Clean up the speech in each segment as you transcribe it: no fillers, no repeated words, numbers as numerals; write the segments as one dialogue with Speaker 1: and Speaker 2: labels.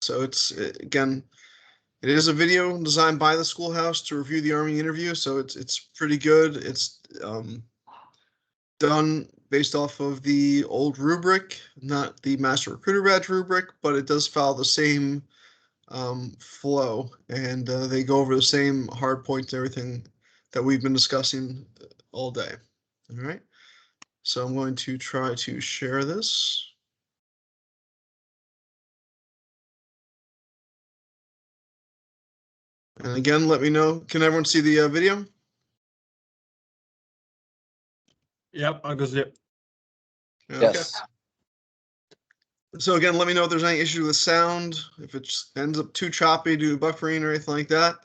Speaker 1: So again, it is a video designed by the schoolhouse to review the Army interview. So it's pretty good. It's done based off of the old rubric, not the Master Recruiter Badge rubric, but it does follow the same flow, and they go over the same hard points and everything that we've been discussing all day. All right. So I'm going to try to share this. And again, let me know. Can everyone see the video?
Speaker 2: Yep, I can see it.
Speaker 1: Okay.
Speaker 3: Yes.
Speaker 1: So again, let me know if there's any issue with sound, if it ends up too choppy due to buffering or anything like that.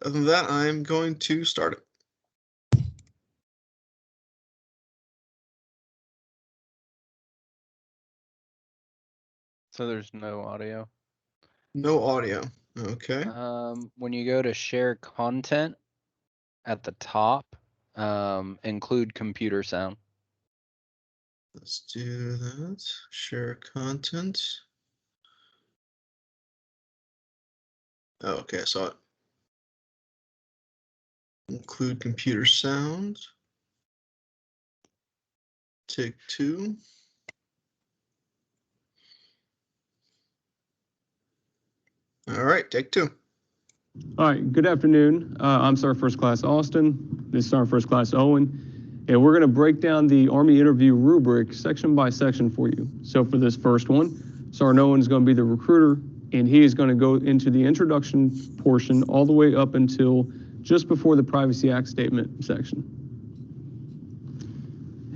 Speaker 1: Other than that, I'm going to start it.
Speaker 4: So there's no audio.
Speaker 1: No audio. Okay.
Speaker 4: When you go to share content at the top, include computer sound.
Speaker 1: Let's do that. Share content. Oh, okay, I saw it. Include computer sound. Take 2. All right, take 2.
Speaker 5: All right, good afternoon. I'm Sergeant First Class Austin. This is Sergeant First Class Owen. And we're going to break down the Army interview rubric section by section for you. So for this first one, Sergeant Owen is going to be the recruiter, and he is going to go into the introduction portion all the way up until just before the Privacy Act statement section.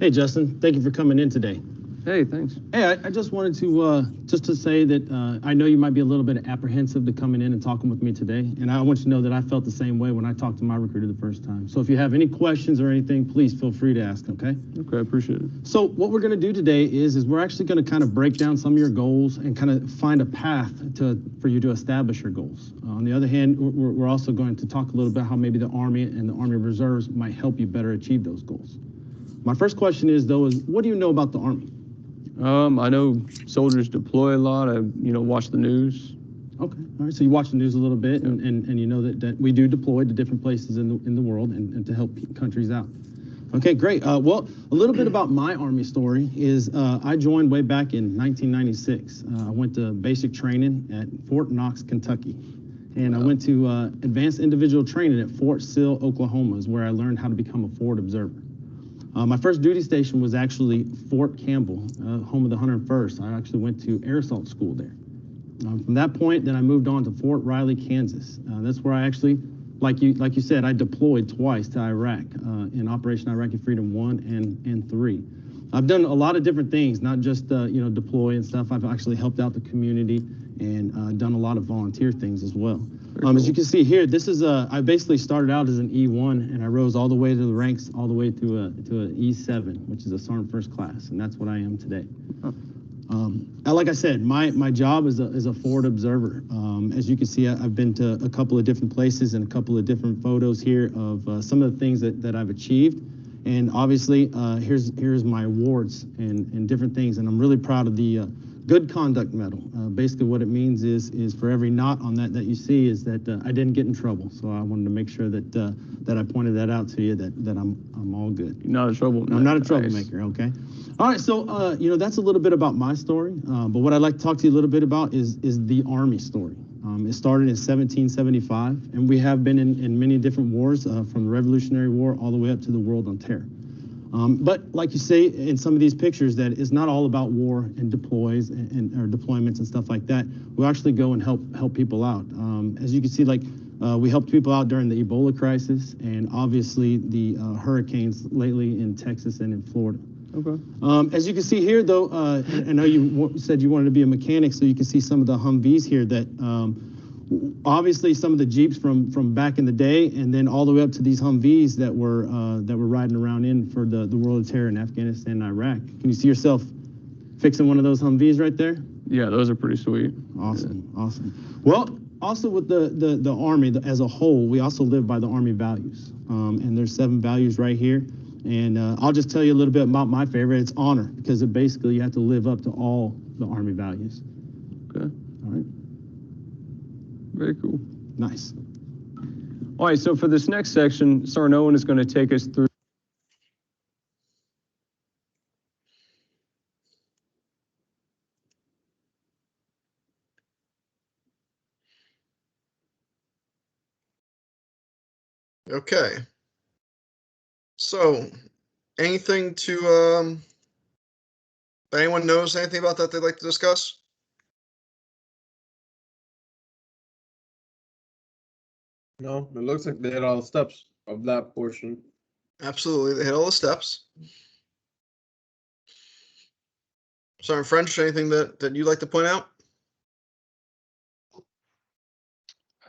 Speaker 6: Hey, Justin, thank you for coming in today.
Speaker 5: Hey, thanks.
Speaker 6: Hey, I just wanted to say that I know you might be a little bit apprehensive to coming in and talking with me today, and I want you to know that I felt the same way when I talked to my recruiter the first time. So if you have any questions or anything, please feel free to ask, okay?
Speaker 5: Okay, I appreciate it.
Speaker 6: So what we're going to do today is we're actually going to kind of break down some of your goals and kind of find a path for you to establish your goals. On the other hand, we're also going to talk a little bit how maybe the Army and the Army Reserves might help you better achieve those goals. My first question is, though, what do you know about the Army?
Speaker 5: I know soldiers deploy a lot. I, watch the news.
Speaker 6: Okay, all right. So you watch the news a little bit, and you know that we do deploy to different places in the world and to help countries out. Okay, great. Well, a little bit about my Army story is I joined way back in 1996. I went to basic training at Fort Knox, Kentucky. And I went to advanced individual training at Fort Sill, Oklahoma, is where I learned how to become a forward observer. My first duty station was actually Fort Campbell, home of the 101st. I actually went to air assault school there. From that point, then I moved on to Fort Riley, Kansas. That's where I actually, like you said, I deployed twice to Iraq in Operation Iraqi Freedom 1 and 3. I've done a lot of different things, not just deploy and stuff. I've actually helped out the community and done a lot of volunteer things as well. As you can see here, this is I basically started out as an E1 and I rose all the way to the ranks, all the way to an E7, which is a Sergeant First Class, and that's what I am today. Like I said, my job is a forward observer. As you can see, I've been to a couple of different places and a couple of different photos here of some of the things that I've achieved. And obviously, here's my awards and different things, and I'm really proud of the Good Conduct Medal. Basically what it means is for every knot on that you see is that I didn't get in trouble. So I wanted to make sure that I pointed that out to you, that I'm all good.
Speaker 5: You're not a troublemaker.
Speaker 6: I'm not a troublemaker, okay? All right, so that's a little bit about my story. But what I'd like to talk to you a little bit about is the Army story. It started in 1775, and we have been in many different wars, from the Revolutionary War all the way up to the World on Terror. But like you say in some of these pictures, that it's not all about war and deploys or deployments and stuff like that. We actually go and help people out. As you can see, we helped people out during the Ebola crisis and obviously the hurricanes lately in Texas and in Florida.
Speaker 5: Okay.
Speaker 6: As you can see here, though, I know you said you wanted to be a mechanic, so you can see some of the Humvees here that obviously some of the Jeeps from back in the day, and then all the way up to these Humvees that were riding around in for the World of Terror in Afghanistan and Iraq. Can you see yourself fixing one of those Humvees right there?
Speaker 5: Yeah, those are pretty sweet.
Speaker 6: Awesome, awesome. Well, also with the Army as a whole, we also live by the Army values, and there's 7 values right here. And I'll just tell you a little bit about my favorite. It's honor, because basically you have to live up to all the Army values.
Speaker 5: Okay.
Speaker 6: All right.
Speaker 5: Very cool.
Speaker 6: Nice.
Speaker 5: All right, so for this next section, Sergeant Owen is going to take us through.
Speaker 1: Okay. So, anything to anyone knows anything about that they'd like to discuss?
Speaker 2: No, it looks like they had all the steps of that portion.
Speaker 1: Absolutely, they hit all the steps. Sergeant French, anything that you'd like to point out?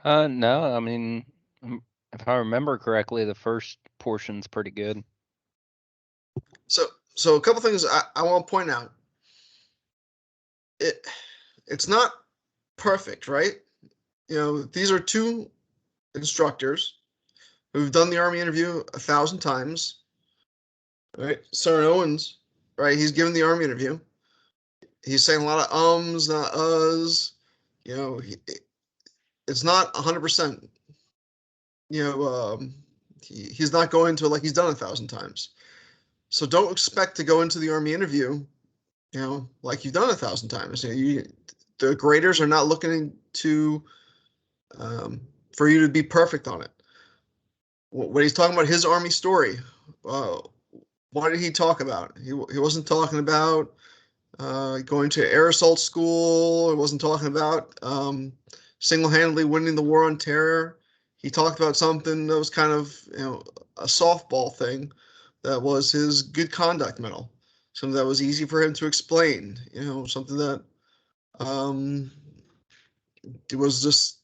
Speaker 4: No, I mean, if I remember correctly, the first portion's pretty good.
Speaker 1: So a couple things I want to point out. It's not perfect, right? You know, these are two instructors who've done the Army interview 1,000 times, right? Sergeant Owens, right? He's given the Army interview. He's saying a lot of ums, not uhs. You know, it's not 100%. You know, he's not going to like he's done 1,000 times. So don't expect to go into the Army interview, you know, like you've done 1,000 times. You know, the graders are not looking to for you to be perfect on it. When he's talking about his Army story, what did he talk about? He wasn't talking about going to air assault school. He wasn't talking about single-handedly winning the war on terror. He talked about something that was kind of, you know, a softball thing that was his good conduct medal, something that was easy for him to explain, you know, something that it was just,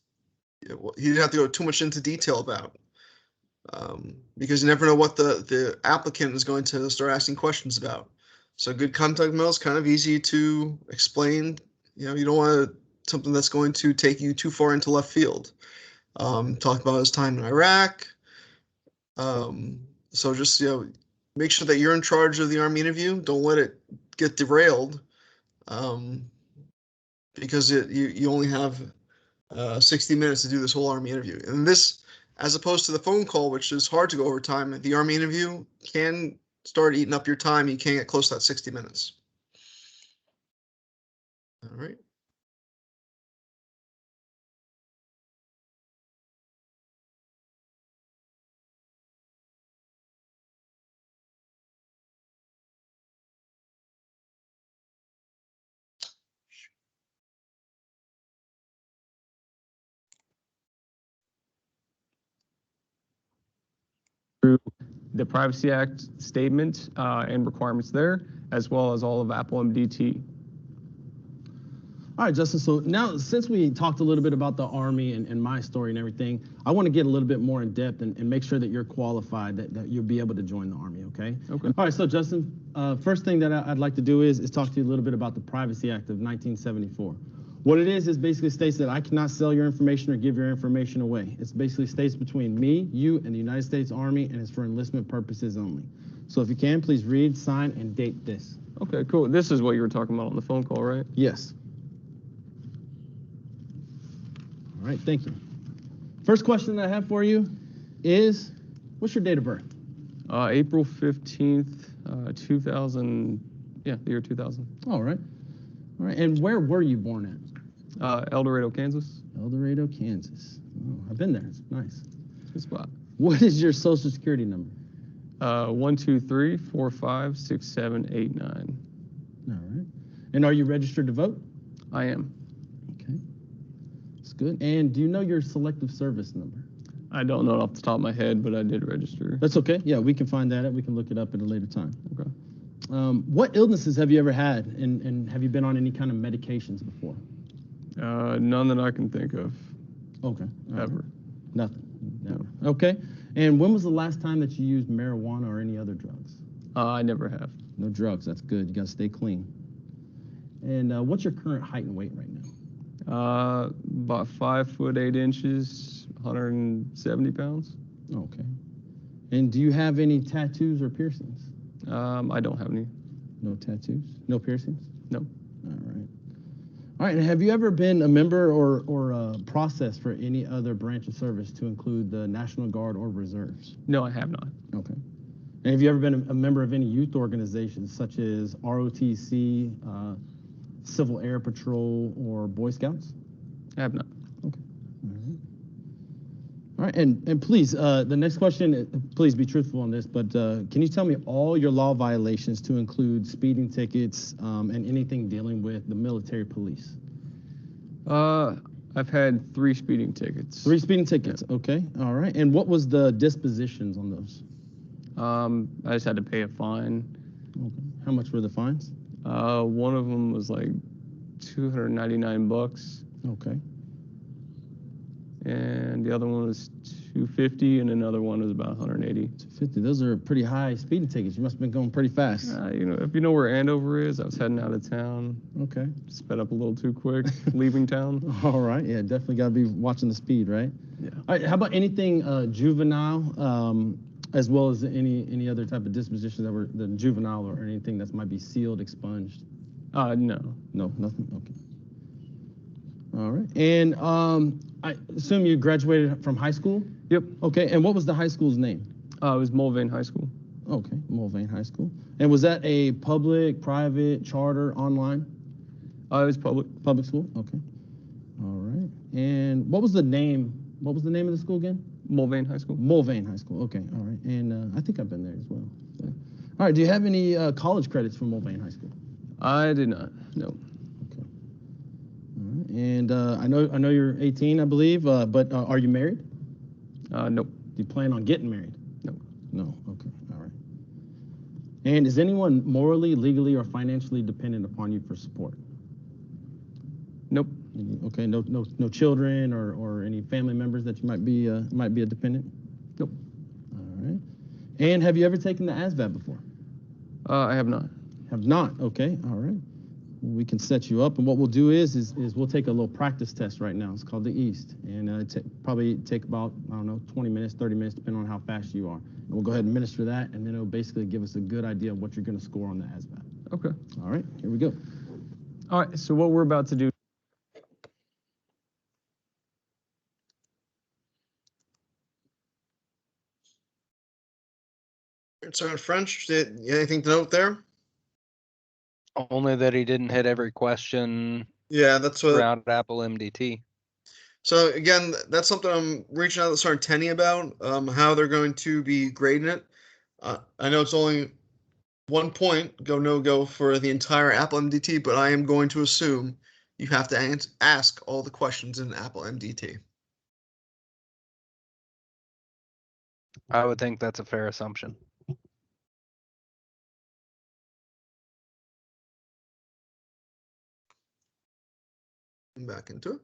Speaker 1: he didn't have to go too much into detail about, because you never know what the applicant is going to start asking questions about. So good conduct medal is kind of easy to explain. You know, you don't want something that's going to take you too far into left field. Talk about his time in Iraq. So just, you know, make sure that you're in charge of the Army interview. Don't let it get derailed, because you only have 60 minutes to do this whole Army interview. And this, as opposed to the phone call, which is hard to go over time, the Army interview can start eating up your time. You can't get close to that 60 minutes. All right.
Speaker 5: Through the Privacy Act statement and requirements there, as well as all of Apple MDT.
Speaker 6: All right, Justin, so now since we talked a little bit about the Army and my story and everything, I want to get a little bit more in depth and make sure that you're qualified, that you'll be able to join the Army, okay?
Speaker 5: Okay.
Speaker 6: All right, so Justin, first thing that I'd like to do is talk to you a little bit about the Privacy Act of 1974. What it is basically states that I cannot sell your information or give your information away. It basically states between me, you, and the United States Army, and it's for enlistment purposes only. So if you can, please read, sign, and date this.
Speaker 5: Okay, cool. This is what you were talking about on the phone call, right?
Speaker 6: Yes. All right, thank you. First question that I have for you is, what's your date of birth?
Speaker 5: April 15th, 2000, yeah, the year 2000.
Speaker 6: All right. All right, and where were you born at?
Speaker 5: El Dorado, Kansas.
Speaker 6: El Dorado, Kansas. Oh, I've been there, it's nice.
Speaker 5: Good spot.
Speaker 6: What is your social security number?
Speaker 5: 123456789.
Speaker 6: All right. And are you registered to vote?
Speaker 5: I am.
Speaker 6: Okay. That's good. And do you know your selective service number?
Speaker 5: I don't know it off the top of my head, but I did register.
Speaker 6: That's okay. Yeah, we can find that. We can look it up at a later time.
Speaker 5: Okay.
Speaker 6: What illnesses have you ever had, and have you been on any kind of medications before?
Speaker 5: None that I can think of.
Speaker 6: Okay. All right.
Speaker 5: Ever.
Speaker 6: Nothing. Never. Okay. And when was the last time that you used marijuana or any other drugs?
Speaker 5: I never have.
Speaker 6: No drugs. That's good. You got to stay clean. And what's your current height and weight right now?
Speaker 5: About 5'8", 170 pounds.
Speaker 6: Okay. And do you have any tattoos or piercings?
Speaker 5: I don't have any.
Speaker 6: No tattoos? No piercings?
Speaker 5: No.
Speaker 6: All right. All right, and have you ever been a member or processed for any other branch of service to include the National Guard or Reserves?
Speaker 5: No, I have not.
Speaker 6: Okay. And have you ever been a member of any youth organizations such as ROTC, Civil Air Patrol, or Boy Scouts?
Speaker 5: I have not.
Speaker 6: All right, and please, the next question, please be truthful on this, but can you tell me all your law violations to include speeding tickets and anything dealing with the military police?
Speaker 5: I've had 3 speeding tickets.
Speaker 6: 3 speeding tickets, okay, all right. And what was the dispositions on those?
Speaker 5: I just had to pay a fine.
Speaker 6: Okay. How much were the fines?
Speaker 5: One of them was like $299,
Speaker 6: Okay.
Speaker 5: and the other one was $250, and another one was about $180.
Speaker 6: 50. Those are pretty high speeding tickets. You must have been going pretty fast.
Speaker 5: You know, if you know where Andover is, I was heading out of town.
Speaker 6: Okay.
Speaker 5: Sped up a little too quick, leaving town.
Speaker 6: All right. Yeah, definitely got to be watching the speed, right?
Speaker 5: Yeah.
Speaker 6: All right. How about anything juvenile, as well as any other type of dispositions that were the juvenile or anything that might be sealed, expunged?
Speaker 5: No.
Speaker 6: No, nothing. Okay. All right. And I assume you graduated from high school?
Speaker 5: Yep.
Speaker 6: Okay. And what was the high school's name?
Speaker 5: It was Mulvane High School.
Speaker 6: Okay, Mulvane High School. And was that a public, private, charter, online?
Speaker 5: It was public.
Speaker 6: Public school? Okay. All right. And what was the name? What was the name of the school again?
Speaker 5: Mulvane High School.
Speaker 6: Mulvane High School. Okay. All right. And I think I've been there as well. So. All right. Do you have any college credits from Mulvane High School?
Speaker 5: I did not. No.
Speaker 6: Okay. All right. And I know you're 18, I believe. But are you married?
Speaker 5: Nope.
Speaker 6: Do you plan on getting married?
Speaker 5: No.
Speaker 6: No. Okay. All right. And is anyone morally, legally, or financially dependent upon you for support?
Speaker 5: Nope.
Speaker 6: Okay. No children or any family members that you might be a dependent?
Speaker 5: Nope.
Speaker 6: All right. And have you ever taken the ASVAB before?
Speaker 5: I have not.
Speaker 6: Have not. Okay. All right. We can set you up, and what we'll do is we'll take a little practice test right now. It's called the EAST, and probably take about, I don't know, 20 minutes, 30 minutes, depending on how fast you are. And we'll go ahead and administer that, and then it'll basically give us a good idea of what you're going to score on the ASVAB.
Speaker 5: Okay.
Speaker 6: All right, here we go.
Speaker 5: All right. So what we're about to do.
Speaker 1: Sergeant French, anything to note there?
Speaker 4: Only that he didn't hit every question
Speaker 1: Yeah, that's what.
Speaker 4: around Apple MDT.
Speaker 1: So again, that's something I'm reaching out to Sergeant Tenney about, how they're going to be grading it. I know it's only 1 point, go no go for the entire Apple MDT, but I am going to assume you have to ask all the questions in Apple MDT.
Speaker 4: I would think that's a fair assumption.
Speaker 1: Back into it.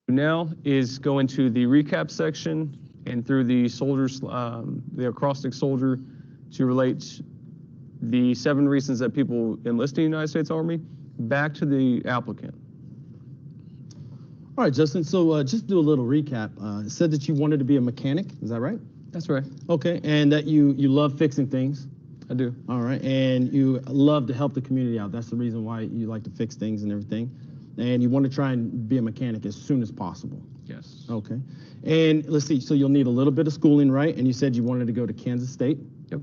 Speaker 5: Now is go into the recap section and through the soldiers, the acrostic soldier, to relate the 7 reasons that people enlist in the United States Army back to the applicant.
Speaker 6: All right, Justin. So just do a little recap. It said that you wanted to be a mechanic. Is that right?
Speaker 5: That's right.
Speaker 6: Okay, and that you love fixing things.
Speaker 5: I do.
Speaker 6: All right, and you love to help the community out. That's the reason why you like to fix things and everything. And you want to try and be a mechanic as soon as possible.
Speaker 5: Yes.
Speaker 6: Okay. And let's see, so you'll need a little bit of schooling, right? And you said you wanted to go to Kansas State?
Speaker 5: Yep.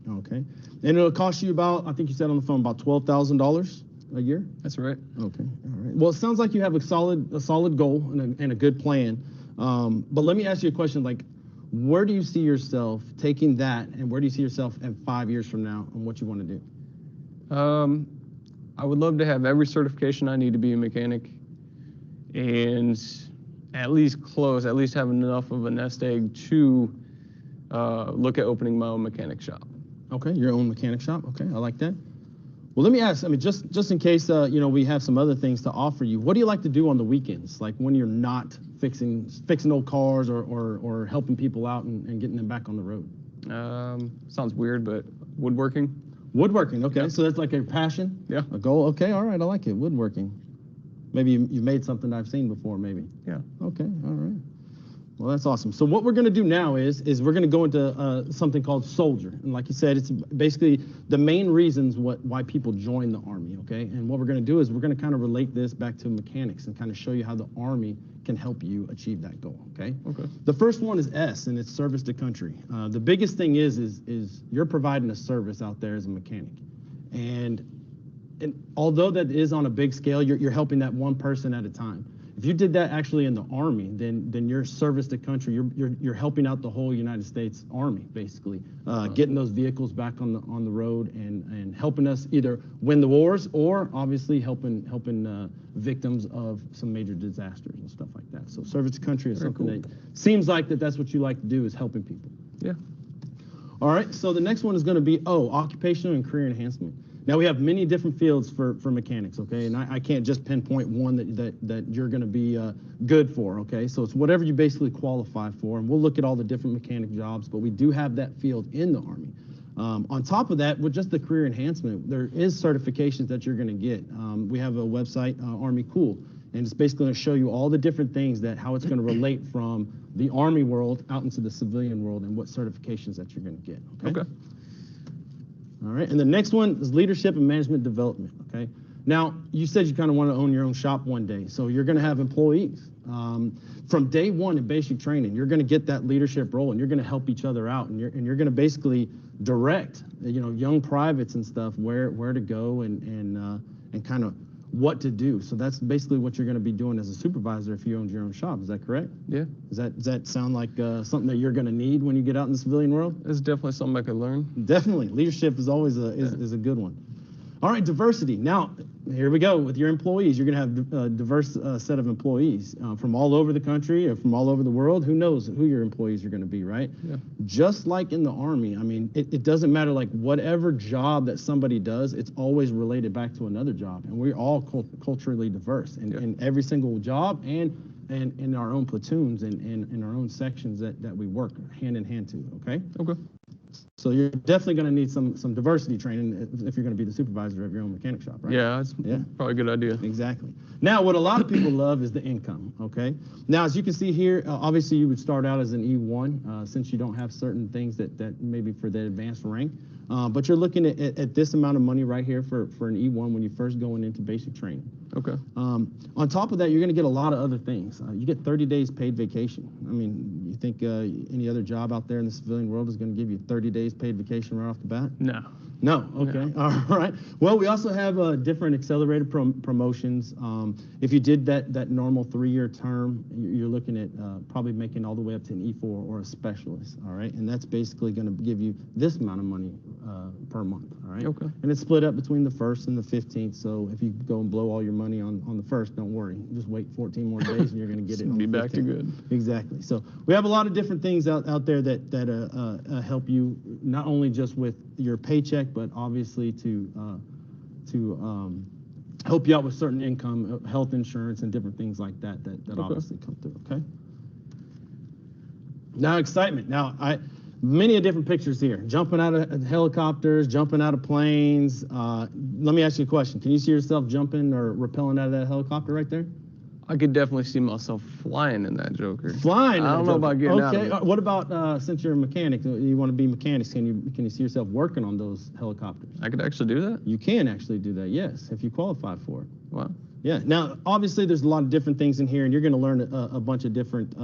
Speaker 6: Okay. And it'll cost you about, I think you said on the phone, about $12,000 a year?
Speaker 5: That's right.
Speaker 6: Okay. All right. Well, it sounds like you have a solid goal and a good plan. But let me ask you a question, like, where do you see yourself taking that, and where do you see yourself in 5 years from now and what you want to do?
Speaker 5: I would love to have every certification I need to be a mechanic, and at least have enough of a nest egg to look at opening my own mechanic shop.
Speaker 6: Okay, your own mechanic shop. Okay, I like that. Well, let me ask, I mean, just in case, we have some other things to offer you, what do you like to do on the weekends? Like when you're not fixing old cars or helping people out and getting them back on the road?
Speaker 5: Sounds weird, but woodworking.
Speaker 6: Woodworking, okay.
Speaker 5: Yeah.
Speaker 6: So that's like a passion?
Speaker 5: Yeah.
Speaker 6: A goal? Okay, all right, I like it, woodworking. Maybe you've made something I've seen before, maybe.
Speaker 5: Yeah.
Speaker 6: Okay, all right. Well, that's awesome. So what we're going to do now is we're going to go into something called soldier. And like you said, it's basically the main reasons why people join the Army, okay? And what we're going to do is we're going to kind of relate this back to mechanics and kind of show you how the Army can help you achieve that goal, okay?
Speaker 5: Okay.
Speaker 6: The first one is S, and it's service to country. The biggest thing is you're providing a service out there as a mechanic. And although that is on a big scale, you're helping that one person at a time. If you did that actually in the Army, then your service to country, you're helping out the whole United States Army, basically, getting those vehicles back on the road and helping us either win the wars or obviously helping victims of some major disasters and stuff like that. So service to country is
Speaker 5: Very
Speaker 6: something
Speaker 5: cool.
Speaker 6: that seems like that's what you like to do, is helping people.
Speaker 5: Yeah.
Speaker 6: All right, so the next one is going to be occupational and career enhancement. Now we have many different fields for mechanics, okay? And I can't just pinpoint one that you're going to be good for, okay? So it's whatever you basically qualify for, and we'll look at all the different mechanic jobs, but we do have that field in the Army. On top of that, with just the career enhancement, there is certifications that you're going to get. We have a website, Army Cool, and it's basically going to show you all the different things how it's going to relate from the Army world out into the civilian world and what certifications that you're going to get, okay?
Speaker 5: Okay.
Speaker 6: All right, and the next one is leadership and management development, okay? Now, you said you kind of want to own your own shop one day, so you're going to have employees. From day one in basic training, you're going to get that leadership role, and you're going to help each other out, and you're going to basically direct, young privates and stuff where to go and kind of what to do. So that's basically what you're going to be doing as a supervisor if you owned your own shop. Is that correct?
Speaker 5: Yeah.
Speaker 6: Does that sound like something that you're going to need when you get out in the civilian world?
Speaker 5: It's definitely something I could learn.
Speaker 6: Definitely. Leadership is always is a good one. All right, diversity. Now, here we go with your employees. You're going to have a diverse set of employees from all over the country or from all over the world. Who knows who your employees are going to be, right?
Speaker 5: Yeah.
Speaker 6: Just like in the Army, I mean, it doesn't matter, like whatever job that somebody does, it's always related back to another job. And we're all culturally diverse in every single job and in our own platoons and in our own sections that we work hand in hand to, okay?
Speaker 5: Okay.
Speaker 6: So you're definitely going to need some diversity training if you're going to be the supervisor of your own mechanic shop, right?
Speaker 5: Yeah, that's probably a good idea.
Speaker 6: Exactly. Now, what a lot of people love is the income, okay? Now, as you can see here, obviously you would start out as an E1 since you don't have certain things that maybe for the advanced rank. But you're looking at this amount of money right here for an E1 when you're first going into basic training.
Speaker 5: Okay.
Speaker 6: On top of that, you're going to get a lot of other things. You get 30 days paid vacation. I mean, you think any other job out there in the civilian world is going to give you 30 days paid vacation right off the bat?
Speaker 5: No.
Speaker 6: No, okay, all right. Well, we also have different accelerated promotions. If you did that normal 3-year term, you're looking at probably making all the way up to an E4 or a specialist, all right? And that's basically going to give you this amount of money per month, all right?
Speaker 5: Okay.
Speaker 6: And it's split up between the 1st and the 15th, so if you go and blow all your money on the 1st, don't worry. Just wait 14 more days and you're going to get it on
Speaker 5: Be
Speaker 6: the
Speaker 5: back to
Speaker 6: 15th.
Speaker 5: good.
Speaker 6: Exactly. So we have a lot of different things out there that help you not only just with your paycheck, but obviously to help you out with certain income, health insurance, and different things like that
Speaker 5: Okay.
Speaker 6: obviously come through. Okay. Now excitement. Now many different pictures here. Jumping out of helicopters, jumping out of planes. Let me ask you a question. Can you see yourself jumping or rappelling out of that helicopter right there?
Speaker 5: I could definitely see myself flying in that Joker.
Speaker 6: Flying.
Speaker 5: I don't know about getting out of
Speaker 6: Okay.
Speaker 5: it.
Speaker 6: What about since you're a mechanic, you want to be mechanics? Can you see yourself working on those helicopters?
Speaker 5: I could actually do that?
Speaker 6: You can actually do that, yes, if you qualify for it.
Speaker 5: Wow.
Speaker 6: Yeah. Now, obviously, there's a lot of different things in here, and you're going to learn a bunch of different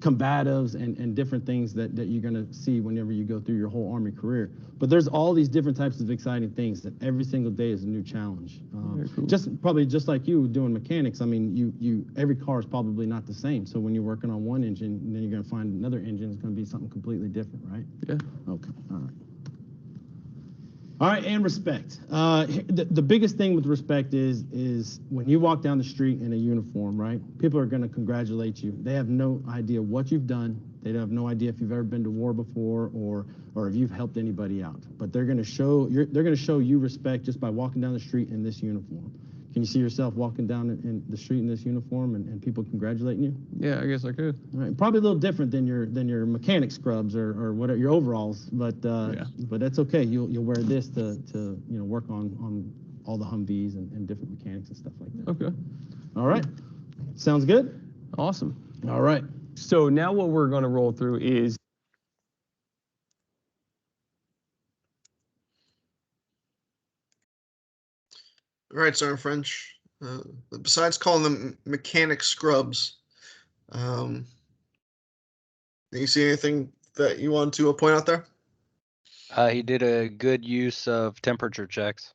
Speaker 6: combatives and different things that you're going to see whenever you go through your whole Army career. But there's all these different types of exciting things that every single day is a new challenge.
Speaker 5: Very cool.
Speaker 6: Just like you doing mechanics. I mean, you every car is probably not the same. So when you're working on one engine, and then you're going to find another engine is going to be something completely different, right?
Speaker 5: Yeah.
Speaker 6: Okay. All right. All right, and respect. The biggest thing with respect is when you walk down the street in a uniform, right? People are going to congratulate you. They have no idea what you've done. They have no idea if you've ever been to war before or if you've helped anybody out. But they're going to show you respect just by walking down the street in this uniform. Can you see yourself walking down in the street in this uniform and people congratulating you?
Speaker 5: Yeah, I guess I could.
Speaker 6: All right, probably a little different than your mechanic scrubs or whatever your overalls, but that's okay. You'll wear this to work on all the Humvees and different mechanics and stuff like that.
Speaker 5: Okay.
Speaker 6: All right, sounds good.
Speaker 5: Awesome.
Speaker 6: All right,
Speaker 5: So now what we're going to roll through is
Speaker 1: All right, Sergeant French. Besides calling them mechanic scrubs, do you see anything that you want to point out there?
Speaker 4: He did a good use of temperature checks.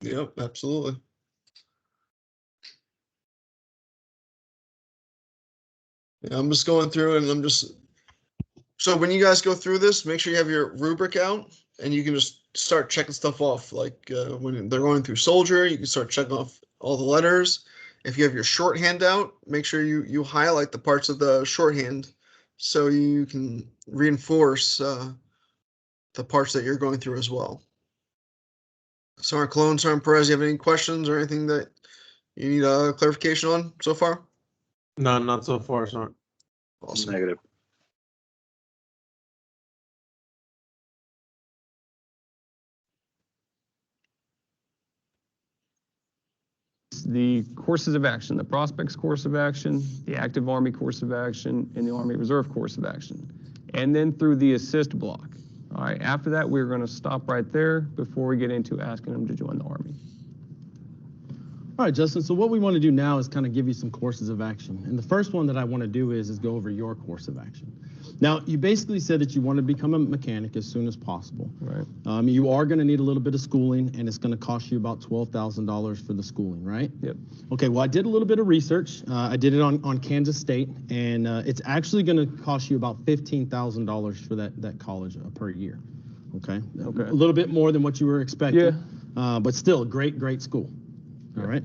Speaker 1: Yep, absolutely. Yeah, I'm just going through and so when you guys go through this, make sure you have your rubric out and you can just start checking stuff off. Like when they're going through soldier, you can start checking off all the letters. If you have your shorthand out, make sure you highlight the parts of the shorthand so you can reinforce the parts that you're going through as well. Sergeant Cologne, Sergeant Perez, you have any questions or anything that you need clarification on so far?
Speaker 2: No, not so far, Sergeant.
Speaker 1: Awesome.
Speaker 3: Negative.
Speaker 5: the courses of action, the Prospects course of action, the Active Army course of action, and the Army Reserve course of action. And then through the assist block. All right, after that, we're going to stop right there before we get into asking them to join the Army.
Speaker 6: All right, Justin, so what we want to do now is kind of give you some courses of action. And the first one that I want to do is go over your course of action. Now, you basically said that you want to become a mechanic as soon as possible.
Speaker 5: Right.
Speaker 6: You are going to need a little bit of schooling, and it's going to cost you about $12,000 for the schooling, right?
Speaker 5: Yep.
Speaker 6: Okay, well, I did a little bit of research. I did it on Kansas State, and it's actually going to cost you about $15,000 for that college per year. Okay?
Speaker 5: Okay.
Speaker 6: A little bit more than what you were expecting.
Speaker 5: Yeah.
Speaker 6: But still, great school. All right.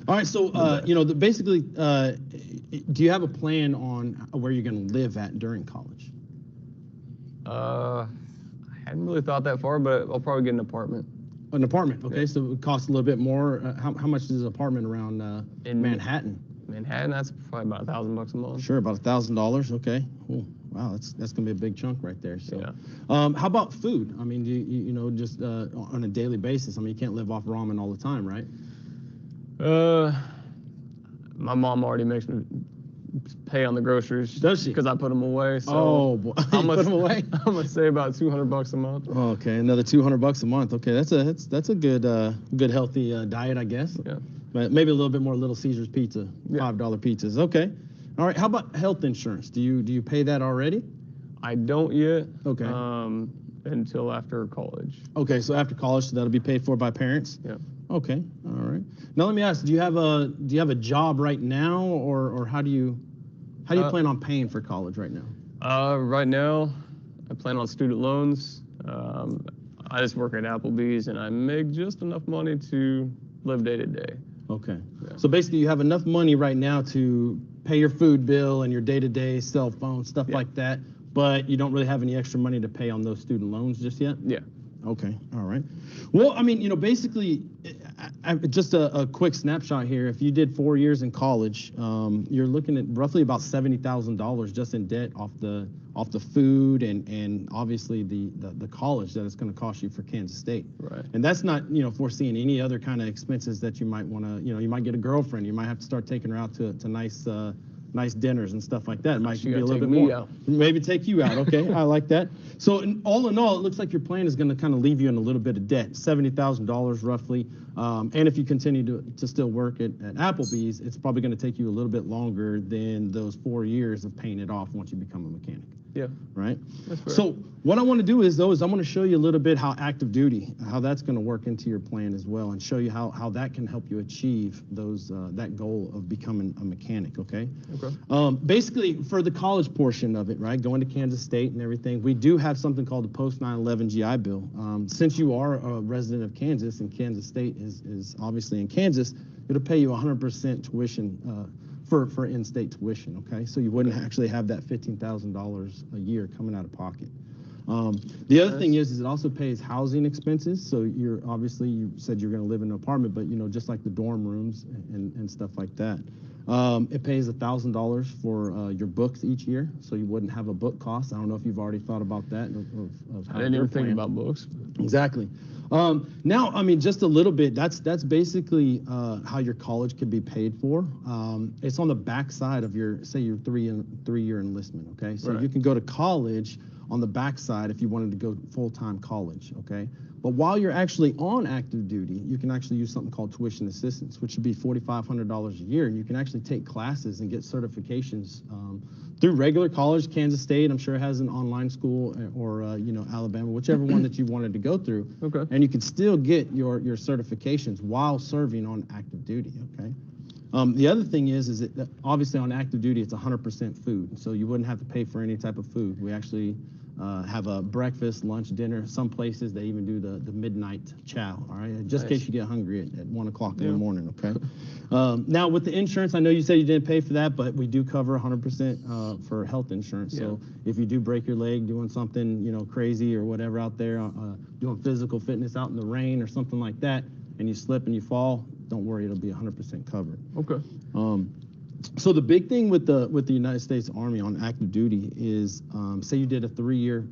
Speaker 6: All right. So, basically, do you have a plan on where you're going to live at during college?
Speaker 5: I hadn't really thought that far, but I'll probably get an apartment.
Speaker 6: An apartment. Okay.
Speaker 5: Yeah.
Speaker 6: So it costs a little bit more. How much is an apartment around
Speaker 5: In
Speaker 6: Manhattan?
Speaker 5: Manhattan, that's probably about $1,000 a month.
Speaker 6: Sure. About $1,000. Okay. Cool. Wow. That's going to be a big chunk right there. So,
Speaker 5: Yeah.
Speaker 6: How about food? I mean, just on a daily basis, I mean, you can't live off ramen all the time, right?
Speaker 5: My mom already makes me pay on the groceries.
Speaker 6: Does she?
Speaker 5: Because I put them away. So
Speaker 6: Oh, boy. You
Speaker 5: I'm
Speaker 6: put them away?
Speaker 5: I'm gonna say about $200 a month.
Speaker 6: Okay, another $200 a month. Okay, that's a good healthy diet, I guess.
Speaker 5: Yeah.
Speaker 6: But maybe a little bit more Little Caesars pizza,
Speaker 5: Yeah.
Speaker 6: $5 pizzas. Okay. All right. How about health insurance? Do you pay that already?
Speaker 5: I don't yet.
Speaker 6: Okay.
Speaker 5: Until after college.
Speaker 6: Okay, so after college, so that'll be paid for by parents.
Speaker 5: Yeah.
Speaker 6: Okay. All right. Now let me ask: Do you have a job right now, or how do you plan on paying for college right now?
Speaker 5: Right now, I plan on student loans. I just work at Applebee's and I make just enough money to live day to day.
Speaker 6: Okay.
Speaker 5: Yeah.
Speaker 6: So basically, you have enough money right now to pay your food bill and your day-to-day cell phone stuff
Speaker 5: Yeah.
Speaker 6: like that, but you don't really have any extra money to pay on those student loans just yet?
Speaker 5: Yeah.
Speaker 6: Okay. All right. Well, I mean, basically, just a quick snapshot here. If you did 4 years in college, you're looking at roughly about $70,000 just in debt off the food and obviously the college that it's going to cost you for Kansas State.
Speaker 5: Right.
Speaker 6: And that's not, foreseeing any other kind of expenses that you might want to, you might get a girlfriend. You might have to start taking her out to nice dinners and stuff like that. It might
Speaker 5: She
Speaker 6: be a
Speaker 5: gotta
Speaker 6: little
Speaker 5: take
Speaker 6: bit
Speaker 5: me
Speaker 6: more.
Speaker 5: out.
Speaker 6: Maybe take you out. Okay, I like that. So all in all, it looks like your plan is going to kind of leave you in a little bit of debt, $70,000 roughly. And if you continue to still work at Applebee's, it's probably going to take you a little bit longer than those 4 years of paying it off once you become a mechanic.
Speaker 5: Yeah.
Speaker 6: Right.
Speaker 5: That's fair.
Speaker 6: So what I want to do is I'm going to show you a little bit how active duty, how that's going to work into your plan as well, and show you how that can help you achieve that goal of becoming a mechanic. Okay.
Speaker 5: Okay.
Speaker 6: Basically, for the college portion of it, right, going to Kansas State and everything, we do have something called the Post 9/11 GI Bill. Since you are a resident of Kansas and Kansas State is obviously in Kansas, it'll pay you 100% tuition for in-state tuition. Okay, so you wouldn't actually have that $15,000 a year coming out of pocket. The other thing is it also pays housing expenses. So you said you're going to live in an apartment, but just like the dorm rooms and stuff like that. It pays $1,000 for your books each year, so you wouldn't have a book cost. I don't know if you've already thought about that. Of how
Speaker 5: I didn't
Speaker 6: your
Speaker 5: even think
Speaker 6: plan-
Speaker 5: about books.
Speaker 6: Exactly. Now, I mean, just a little bit. That's basically how your college could be paid for. It's on the backside of your, say, your three-year enlistment. Okay, so
Speaker 5: Right.
Speaker 6: you can go to college on the backside if you wanted to go full-time college. Okay, but while you're actually on active duty, you can actually use something called tuition assistance, which would be $4,500 a year, and you can actually take classes and get certifications through regular college. Kansas State, I'm sure, has an online school, or Alabama, whichever one that you wanted to go through.
Speaker 5: Okay.
Speaker 6: And you can still get your certifications while serving on active duty. Okay. The other thing is that obviously on active duty it's 100% food, so you wouldn't have to pay for any type of food. We actually have a breakfast, lunch, dinner. Some places they even do the midnight chow. All right, just in
Speaker 5: Nice.
Speaker 6: case you get hungry at 1 o'clock in
Speaker 5: Yeah.
Speaker 6: the morning. Okay. Now with the insurance, I know you said you didn't pay for that, but we do cover 100% for health insurance. So if you do break your leg doing something crazy or whatever out there, doing physical fitness out in the rain or something like that, and you slip and you fall, don't worry, it'll be 100% covered.
Speaker 5: Okay.
Speaker 6: So the big thing with the United States Army on active duty is, say you did a three-year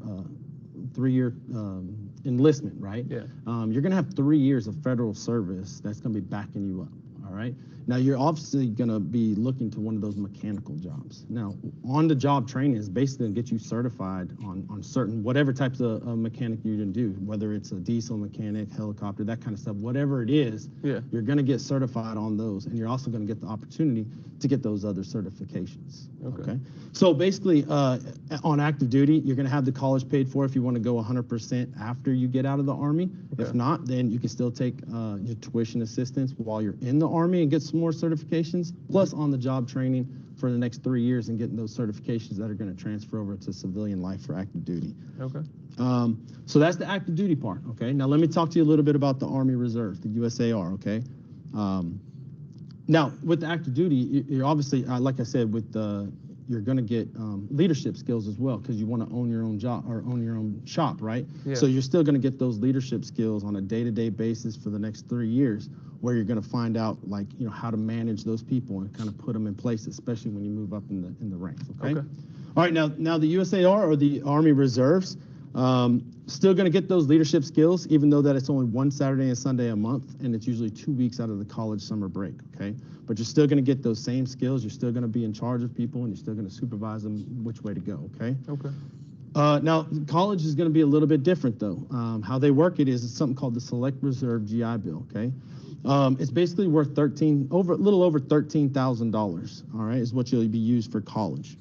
Speaker 6: enlistment, right?
Speaker 5: Yeah.
Speaker 6: You're gonna have 3 years of federal service that's gonna be backing you up. All right. Now you're obviously gonna be looking to one of those mechanical jobs. Now, on-the-job training is basically gonna get you certified on certain whatever types of mechanic you're gonna do, whether it's a diesel mechanic, helicopter, that kind of stuff, whatever it is.
Speaker 5: Yeah.
Speaker 6: You're gonna get certified on those, and you're also gonna get the opportunity to get those other certifications.
Speaker 5: Okay.
Speaker 6: So basically, on active duty, you're gonna have the college paid for if you want to go 100% after you get out of the Army.
Speaker 5: Okay.
Speaker 6: If not, then you can still take your tuition assistance while you're in the Army and get some more certifications, plus on-the-job training for the next 3 years and getting those certifications that are going to transfer over to civilian life for active duty.
Speaker 5: Okay.
Speaker 6: So that's the active duty part. Okay. Now let me talk to you a little bit about the Army Reserve, the USAR. Okay. Now with the active duty, you're obviously, like I said, with you're going to get leadership skills as well, because you want to own your own job or own your own shop, right?
Speaker 5: Yeah.
Speaker 6: So you're still going to get those leadership skills on a day-to-day basis for the next 3 years, where you're going to find out how to manage those people and kind of put them in place, especially when you move up in the ranks. Okay.
Speaker 5: Okay.
Speaker 6: All right. Now the USAR, or the Army Reserves, still going to get those leadership skills, even though that it's only one Saturday and Sunday a month, and it's usually 2 weeks out of the college summer break. Okay. But you're still going to get those same skills. You're still going to be in charge of people, and you're still going to supervise them which way to go. Okay.
Speaker 5: Okay.
Speaker 6: Now, college is going to be a little bit different, though. How they work it's something called the Select Reserve GI Bill. Okay. It's basically worth a little over $13,000. All right, is what you'll be used for college.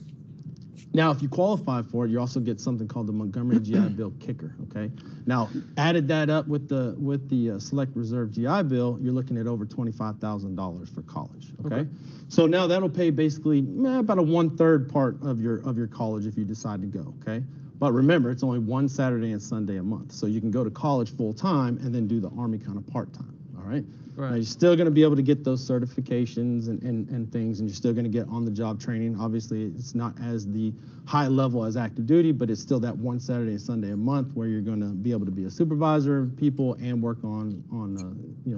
Speaker 6: Now, if you qualify for it, you also get something called the Montgomery GI Bill kicker. Okay. Now, added that up with the Select Reserve GI Bill, you're looking at over $25,000 for college. Okay. So now that'll pay basically about a 1/3 part of your college if you decide to go. Okay. But remember, it's only one Saturday and Sunday a month, so you can go to college full time and then do the Army kind of part time. All right.
Speaker 5: Right.
Speaker 6: Now, you're still going to be able to get those certifications and things, and you're still going to get on-the-job training. Obviously, it's not as the high level as active duty, but it's still that one Saturday and Sunday a month where you're going to be able to be a supervisor of people and work on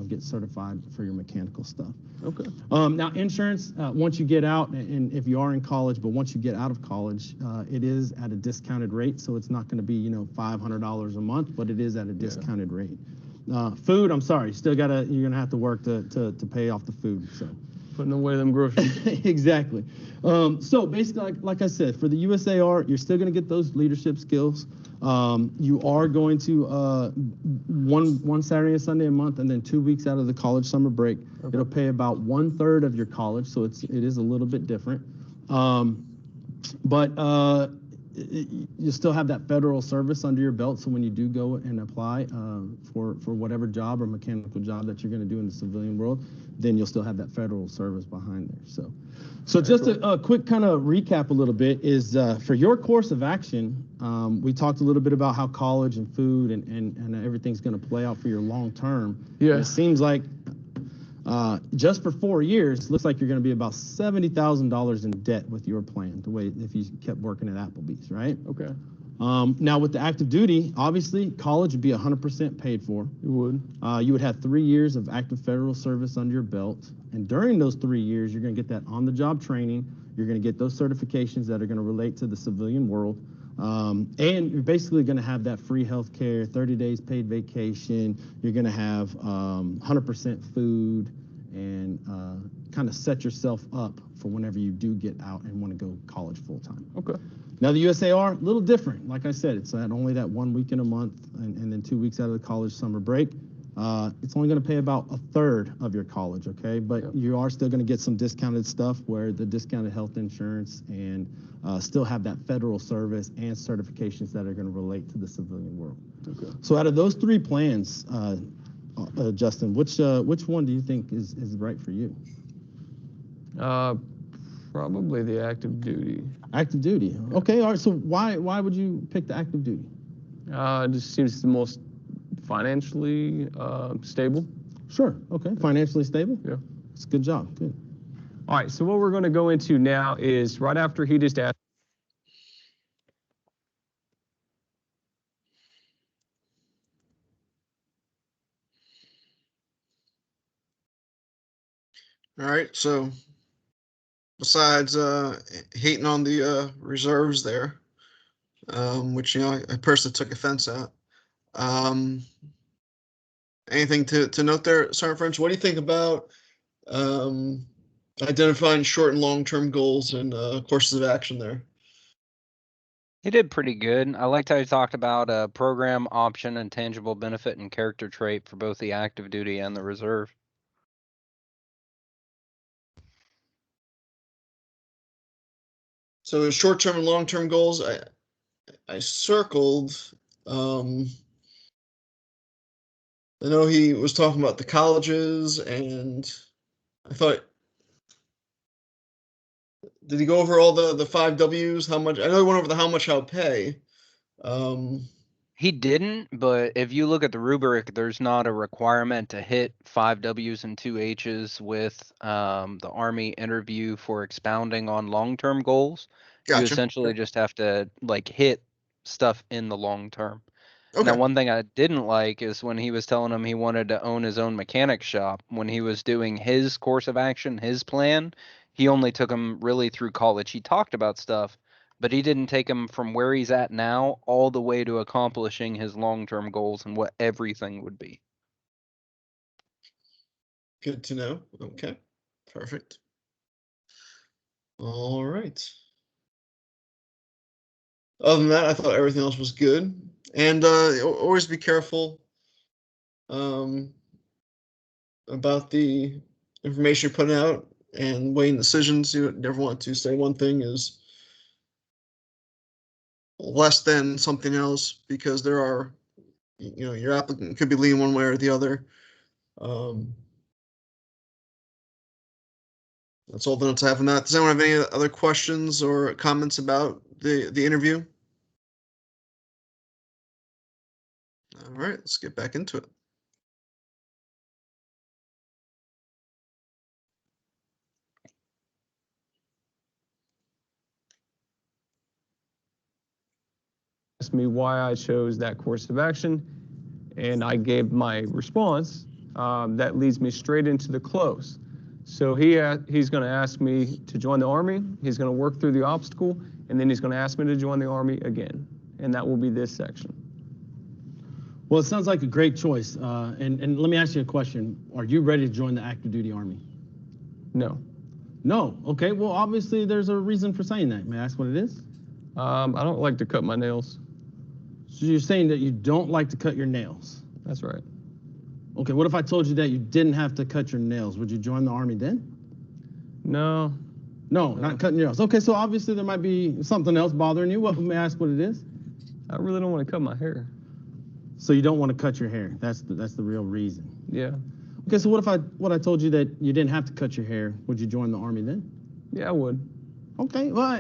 Speaker 6: get certified for your mechanical stuff.
Speaker 5: Okay.
Speaker 6: Now, insurance, once you get out, and if you are in college, but once you get out of college, it is at a discounted rate, so it's not going to be $500 a month, but it is at a discounted rate. Food, I'm sorry, you're gonna have to work to pay off the food. So
Speaker 5: Putting away them groceries.
Speaker 6: exactly. So basically, like I said, for the USAR, you're still gonna get those leadership skills. You are going to one Saturday and Sunday a month, and then 2 weeks out of the college summer break.
Speaker 5: Okay.
Speaker 6: It'll pay about 1/3 of your college, so it is a little bit different. But you still have that federal service under your belt, so when you do go and apply for whatever job or mechanical job that you're going to do in the civilian world, then you'll still have that federal service behind there. So just a quick kind of recap a little bit is for your course of action, we talked a little bit about how college and food and everything's going to play out for your long term.
Speaker 5: Yeah.
Speaker 6: And it seems like just for 4 years, looks like you're going to be about $70,000 in debt with your plan, the way if you kept working at Applebee's, right?
Speaker 5: Okay.
Speaker 6: Now with the active duty, obviously college would be 100% paid for.
Speaker 5: You would.
Speaker 6: You would have 3 years of active federal service under your belt. And during those 3 years, you're going to get that on-the-job training. You're going to get those certifications that are going to relate to the civilian world. And you're basically going to have that free health care, 30 days paid vacation. You're going to have 100% food and kind of set yourself up for whenever you do get out and want to go college full time.
Speaker 5: Okay.
Speaker 6: Now the USAR, a little different. Like I said, it's only that 1 week in a month and then 2 weeks out of the college summer break. It's only going to pay about a third of your college, okay? But you are still going to get some discounted stuff where the discounted health insurance and still have that federal service and certifications that are going to relate to the civilian world.
Speaker 5: Okay.
Speaker 6: So out of those 3 plans, Justin, which one do you think is right for you?
Speaker 5: Probably the active duty.
Speaker 6: Active duty. Okay, all right. So why would you pick the active duty?
Speaker 5: It just seems the most financially stable.
Speaker 6: Sure. Okay. Financially stable?
Speaker 5: Yeah.
Speaker 6: It's a good job. Good.
Speaker 5: All right, so what we're going to go into now is right after he just asked.
Speaker 1: All right, so besides hating on the reserves there, which I personally took offense at. Anything to note there, Sergeant French? What do you think about identifying short and long-term goals and courses of action there?
Speaker 4: He did pretty good. I liked how he talked about program, option, and tangible benefit and character trait for both the active duty and the reserve.
Speaker 1: So the short-term and long-term goals, I circled. I know he was talking about the colleges, and I thought, did he go over all the 5 W's? How much? I know he went over the how much I'll pay.
Speaker 4: He didn't, but if you look at the rubric, there's not a requirement to hit 5 W's and 2 H's with the Army interview for expounding on long-term goals. You
Speaker 1: Gotcha.
Speaker 4: essentially just have to like hit stuff in the long term.
Speaker 1: Okay.
Speaker 4: Now, one thing I didn't like is when he was telling him he wanted to own his own mechanic shop. When he was doing his course of action, his plan, he only took him really through college. He talked about stuff, but he didn't take him from where he's at now all the way to accomplishing his long-term goals and what everything would be.
Speaker 1: Good to know. Okay. Perfect. All right. Other than that, I thought everything else was good. And always be careful about the information you're putting out and weighing decisions. You never want to say one thing is less than something else, because there are, your applicant could be leaning one way or the other. That's all the notes I have on that. Does anyone have any other questions or comments about the interview? All right, let's get back into it.
Speaker 5: Asked me why I chose that course of action, and I gave my response. That leads me straight into the close. So he's going to ask me to join the Army. He's going to work through the obstacle, and then he's going to ask me to join the Army again, and that will be this section.
Speaker 6: Well, it sounds like a great choice. And let me ask you a question. Are you ready to join the active duty Army?
Speaker 5: No.
Speaker 6: No. Okay. Well, obviously there's a reason for saying that. May I ask what it is?
Speaker 5: I don't like to cut my nails.
Speaker 6: So you're saying that you don't like to cut your nails?
Speaker 5: That's right.
Speaker 6: Okay. What if I told you that you didn't have to cut your nails? Would you join the Army then?
Speaker 5: No.
Speaker 6: No, not cutting your nails. Okay. So obviously there might be something else bothering you. May I ask what it is?
Speaker 5: I really don't want to cut my hair.
Speaker 6: So you don't want to cut your hair. That's the real reason.
Speaker 5: Yeah.
Speaker 6: Okay. So what if I told you that you didn't have to cut your hair? Would you join the Army then?
Speaker 5: Yeah, I would.
Speaker 6: Okay. Well,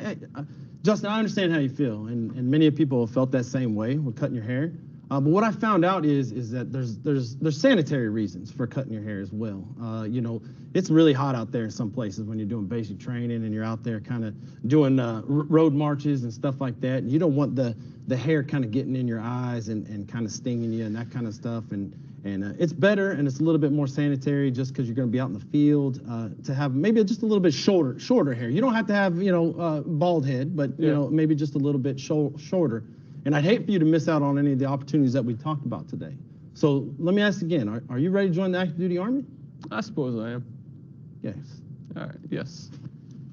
Speaker 6: Justin, I understand how you feel, and many people have felt that same way with cutting your hair. But what I found out is that there's sanitary reasons for cutting your hair as well. You know, it's really hot out there in some places when you're doing basic training and you're out there kind of doing road marches and stuff like that. And you don't want the hair kind of getting in your eyes and kind of stinging you and that kind of stuff. And it's better and it's a little bit more sanitary just because you're going to be out in the field to have maybe just a little bit shorter hair. You don't have to have, you know, bald head, but, you know, maybe just a little bit shorter. And I'd hate for you to miss out on any of the opportunities that we talked about today. So let me ask again, are you ready to join the active duty Army?
Speaker 5: I suppose I am.
Speaker 6: Yes.
Speaker 5: All right, yes.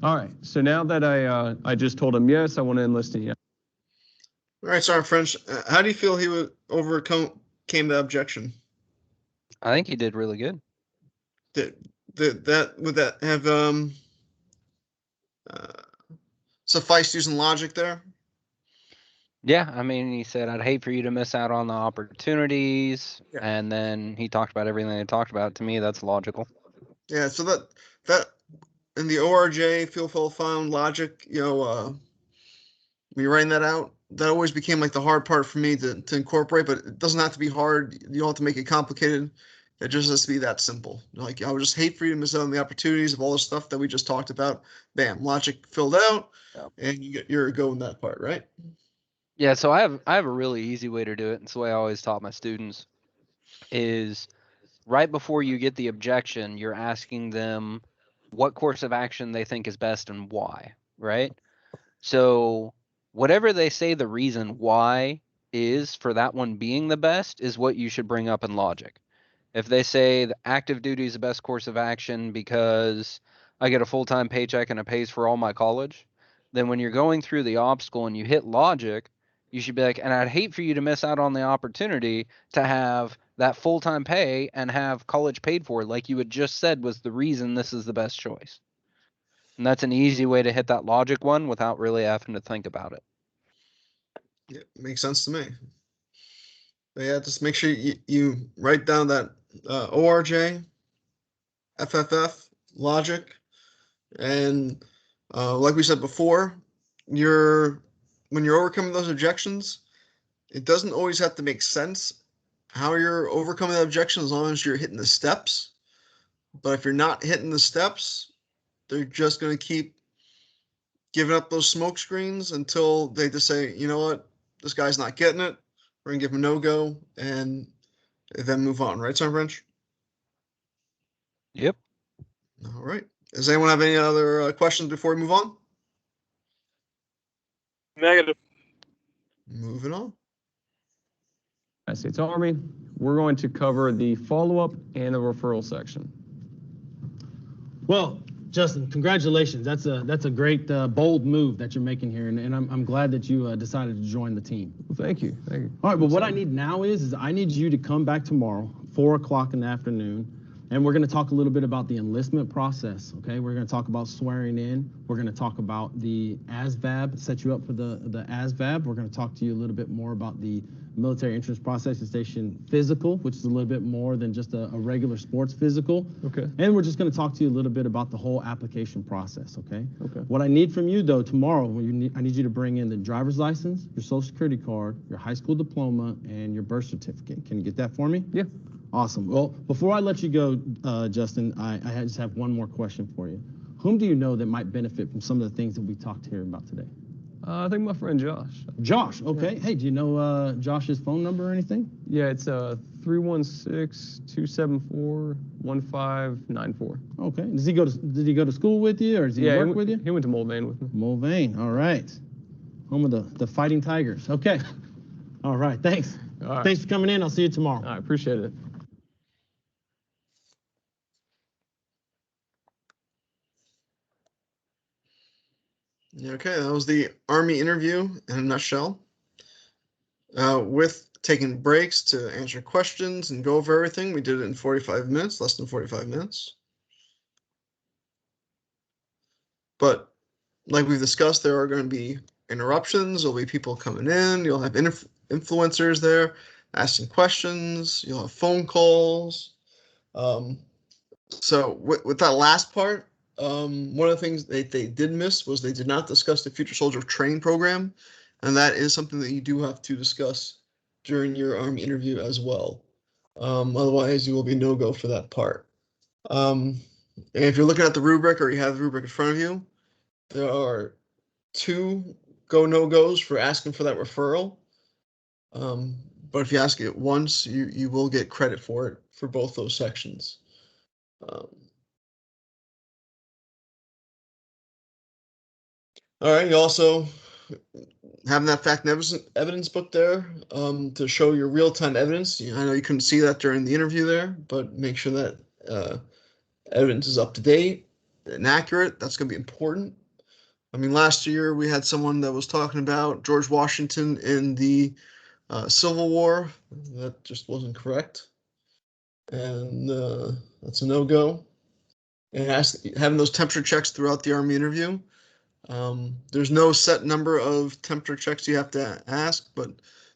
Speaker 5: All right, so now that I just told him yes, I want to enlist in.
Speaker 1: All right, Sergeant French, how do you feel he would came the objection?
Speaker 4: I think he did really good.
Speaker 1: Would that have sufficed using logic there?
Speaker 4: Yeah, I mean, he said, I'd hate for you to miss out on the opportunities.
Speaker 1: Yeah.
Speaker 4: And then he talked about everything they talked about. To me, that's logical.
Speaker 1: Yeah, so that in the ORJ field found logic, you know, when you're writing that out, that always became like the hard part for me to incorporate, but it doesn't have to be hard. You don't have to make it complicated. It just has to be that simple. Like, I would just hate for you to miss out on the opportunities of all the stuff that we just talked about. Bam, logic filled out, and you're going that part, right?
Speaker 4: Yeah, so I have a really easy way to do it. It's the way I always taught my students is right before you get the objection, you're asking them what course of action they think is best and why, right? So whatever they say the reason why is for that one being the best is what you should bring up in logic. If they say the active duty is the best course of action because I get a full-time paycheck and it pays for all my college, then when you're going through the obstacle and you hit logic, you should be like, and I'd hate for you to miss out on the opportunity to have that full-time pay and have college paid for, like you had just said was the reason this is the best choice. And that's an easy way to hit that logic one without really having to think about it.
Speaker 1: Yeah, makes sense to me. But yeah, just make sure you write down that ORJ, FFF, logic, and like we said before, when you're overcoming those objections, it doesn't always have to make sense how you're overcoming the objection as long as you're hitting the steps. But if you're not hitting the steps, they're just going to keep giving up those smoke screens until they just say, you know what, this guy's not getting it. We're going to give him a no-go and then move on. Right, Sergeant French?
Speaker 4: Yep.
Speaker 1: All right. Does anyone have any other questions before we move on?
Speaker 3: Negative.
Speaker 1: Moving on.
Speaker 5: United States Army, we're going to cover the follow-up and the referral section.
Speaker 6: Well, Justin, congratulations. That's a great bold move that you're making here, and I'm glad that you decided to join the team.
Speaker 5: Well, thank you.
Speaker 6: All right, but what I need now is I need you to come back tomorrow, 4 o'clock in the afternoon, and we're going to talk a little bit about the enlistment process, okay? We're going to talk about swearing in. We're going to talk about the ASVAB, set you up for the ASVAB. We're going to talk to you a little bit more about the military entrance processing station physical, which is a little bit more than just a regular sports physical.
Speaker 5: Okay.
Speaker 6: And we're just going to talk to you a little bit about the whole application process, okay?
Speaker 5: Okay.
Speaker 6: What I need from you, though, tomorrow, I need you to bring in the driver's license, your social security card, your high school diploma, and your birth certificate. Can you get that for me?
Speaker 5: Yeah.
Speaker 6: Awesome. Well, before I let you go, Justin, I just have one more question for you. Whom do you know that might benefit from some of the things that we talked here about today?
Speaker 5: I think my friend Josh.
Speaker 6: Josh, okay. Yeah. Hey, do you know Josh's phone number or anything?
Speaker 5: Yeah, it's 316-274-1594.
Speaker 6: Okay. Did he go to school with you, or does he work with you?
Speaker 5: He went to Mulvane with me.
Speaker 6: Mulvane. All right. Home of the Fighting Tigers. Okay. All right. Thanks.
Speaker 5: All right.
Speaker 6: Thanks for coming in. I'll see you tomorrow.
Speaker 5: I appreciate it.
Speaker 1: Okay, that was the Army interview in a nutshell. With taking breaks to answer questions and go over everything, we did it in 45 minutes, less than 45 minutes. But like we've discussed, there are going to be interruptions. There'll be people coming in. You'll have influencers there asking questions. You'll have phone calls. So with that last part, one of the things they did miss was they did not discuss the Future Soldier Training Program, and that is something that you do have to discuss during your Army interview as well. Otherwise, you will be no-go for that part. And if you're looking at the rubric or you have the rubric in front of you, there are 2 go no-goes for asking for that referral. But if you ask it once, you will get credit for it for both those sections. All right, you also having that fact and evidence book there to show your real-time evidence. I know you couldn't see that during the interview there, but make sure that evidence is up to date and accurate. That's going to be important. I mean, last year we had someone that was talking about George Washington in the Civil War. That just wasn't correct. And that's a no-go. And having those temperature checks throughout the Army interview. There's no set number of temperature checks you have to ask, but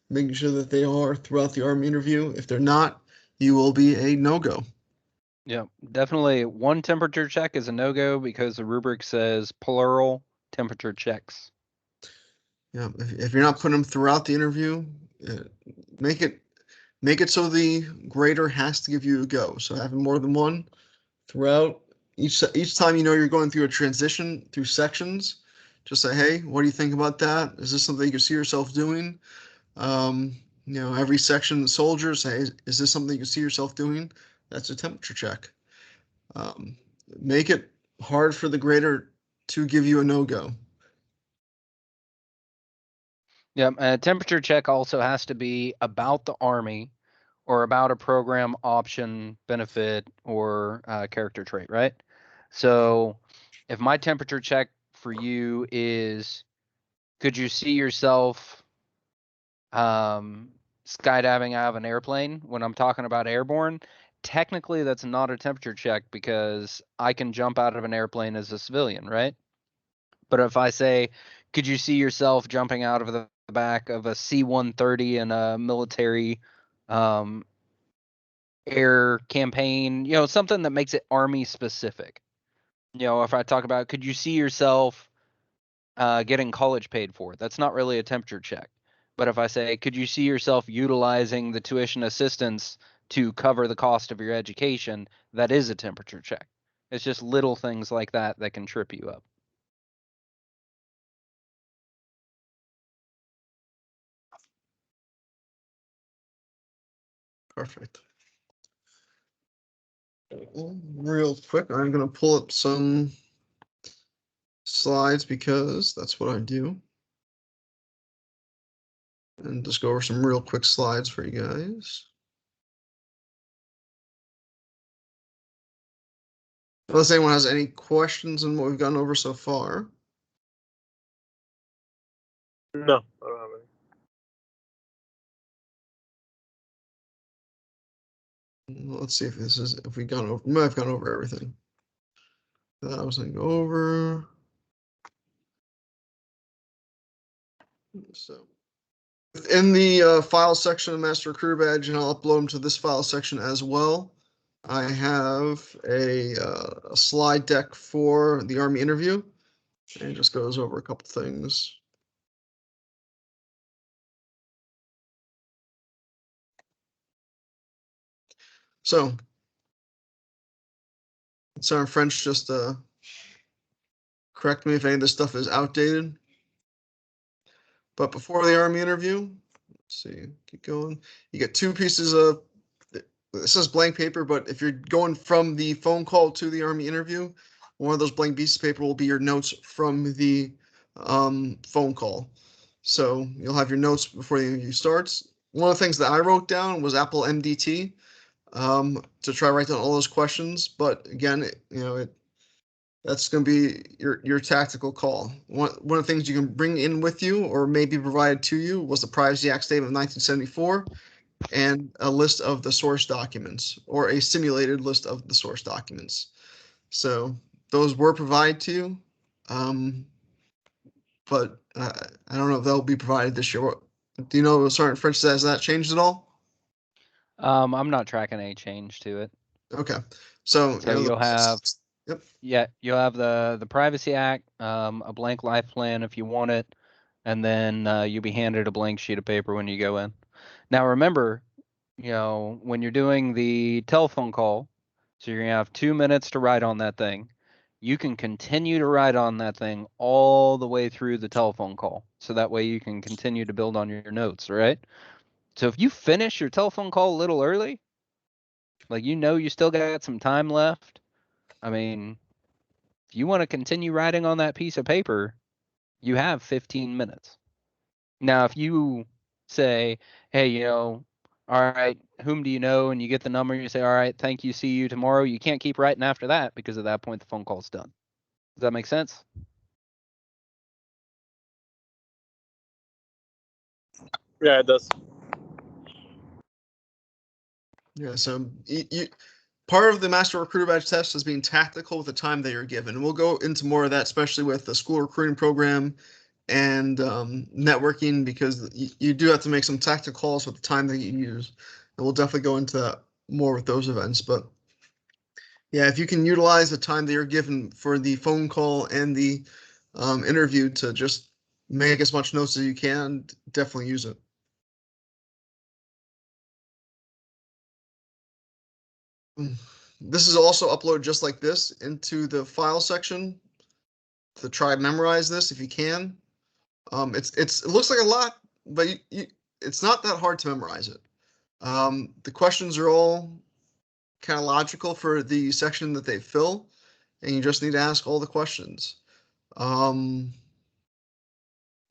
Speaker 1: making sure that they are throughout the Army interview. If they're not, you will be a no-go.
Speaker 4: Yeah, definitely one temperature check is a no-go because the rubric says plural temperature checks.
Speaker 1: Yeah, if you're not putting them throughout the interview, make it so the grader has to give you a go. So having more than one throughout each time you're going through a transition through sections, just say, hey, what do you think about that? Is this something you can see yourself doing? Every section, soldiers say, is this something you can see yourself doing? That's a temperature check. Make it hard for the grader to give you a no-go.
Speaker 4: Yeah, a temperature check also has to be about the Army or about a program, option, benefit, or character trait, right? So if my temperature check for you is, could you see yourself skydiving out of an airplane when I'm talking about airborne? Technically, that's not a temperature check because I can jump out of an airplane as a civilian, right? But if I say, could you see yourself jumping out of the back of a C-130 in a military air campaign, something that makes it Army specific. If I talk about, could you see yourself getting college paid for? That's not really a temperature check. But if I say, could you see yourself utilizing the tuition assistance to cover the cost of your education? That is a temperature check. It's just little things like that that can trip you up.
Speaker 1: Perfect. Real quick, I'm going to pull up some slides because that's what I do. And just go over some real quick slides for you guys. Unless anyone has any questions on what we've gone over so far.
Speaker 3: No, I don't have any.
Speaker 1: Let's see if we might have gone over everything that I was going to go over. So in the file section of Master Recruiter Badge, and I'll upload them to this file section as well, I have a slide deck for the Army interview, and it just goes over a couple things. So, Sergeant French, just correct me if any of this stuff is outdated. But before the Army interview, let's see, keep going. You get 2 pieces of, this says blank paper, but if you're going from the phone call to the Army interview, one of those blank pieces of paper will be your notes from the phone call. So you'll have your notes before the interview starts. One of the things that I wrote down was Apple MDT to try to write down all those questions. But again, that's going to be your tactical call. One of the things you can bring in with you or maybe provided to you was the Privacy Act Statement of 1974 and a list of the source documents or a simulated list of the source documents. So those were provided to you, but I don't know if they'll be provided this year. Do you know, Sergeant French, has that changed at all?
Speaker 4: I'm not tracking any change to it.
Speaker 1: Okay, so
Speaker 4: you'll have,
Speaker 1: yep.
Speaker 4: Yeah, you'll have the Privacy Act, a blank life plan if you want it, and then you'll be handed a blank sheet of paper when you go in. Now remember, when you're doing the telephone call, so you're gonna have 2 minutes to write on that thing. You can continue to write on that thing all the way through the telephone call. So that way you can continue to build on your notes, right? So if you finish your telephone call a little early, like you still got some time left. I mean, if you want to continue writing on that piece of paper, you have 15 minutes. Now, if you say, hey, all right, whom do you know? And you get the number, you say, all right, thank you, see you tomorrow. You can't keep writing after that because at that point the phone call's done. Does that make sense?
Speaker 3: Yeah, it does.
Speaker 1: Yeah, so part of the Master Recruiter Badge test is being tactical with the time that you're given. And we'll go into more of that, especially with the school recruiting program and networking, because you do have to make some tactical calls with the time that you use. And we'll definitely go into that more with those events. But yeah, if you can utilize the time that you're given for the phone call and the interview to just make as much notes as you can, definitely use it. This is also uploaded just like this into the file section to try and memorize this if you can. It looks like a lot, but it's not that hard to memorize it. The questions are all kind of logical for the section that they fill, and you just need to ask all the questions. So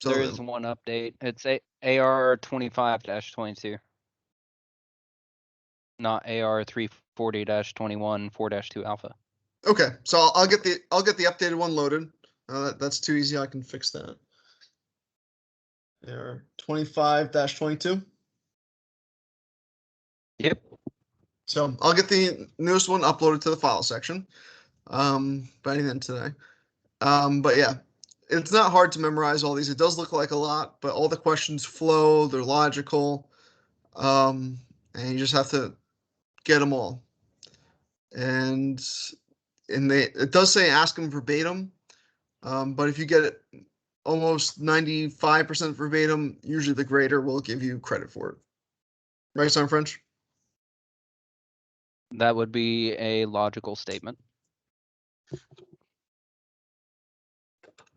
Speaker 4: There is one update. It's AR 25-22. Not AR 340-21 4-2 alpha.
Speaker 1: Okay, so I'll get the updated one loaded. That's too easy. I can fix that. There, 25-22.
Speaker 4: Yep.
Speaker 1: So I'll get the newest one uploaded to the file section by the end today. But yeah, it's not hard to memorize all these. It does look like a lot, but all the questions flow. They're logical, and you just have to get them all. And it does say ask them verbatim, but if you get it almost 95% verbatim, usually the grader will give you credit for it. Right, Sergeant French?
Speaker 4: That would be a logical statement.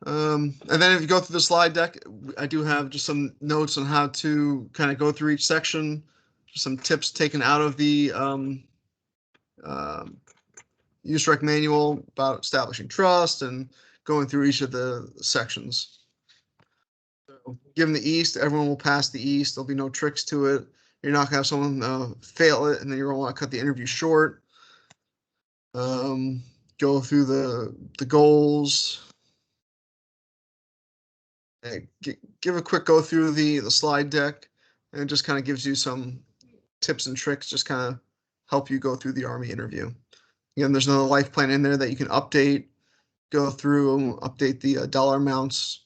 Speaker 1: And then if you go through the slide deck, I do have just some notes on how to kind of go through each section, some tips taken out of the use rec manual about establishing trust and going through each of the sections. So, given the East, everyone will pass the East. There'll be no tricks to it. You're not gonna have someone fail it, and then you're gonna want to cut the interview short. Go through the goals. Give a quick go through the slide deck, and it just kind of gives you some tips and tricks, just kind of help you go through the Army interview. Again, there's another life plan in there that you can update, go through, update the dollar amounts.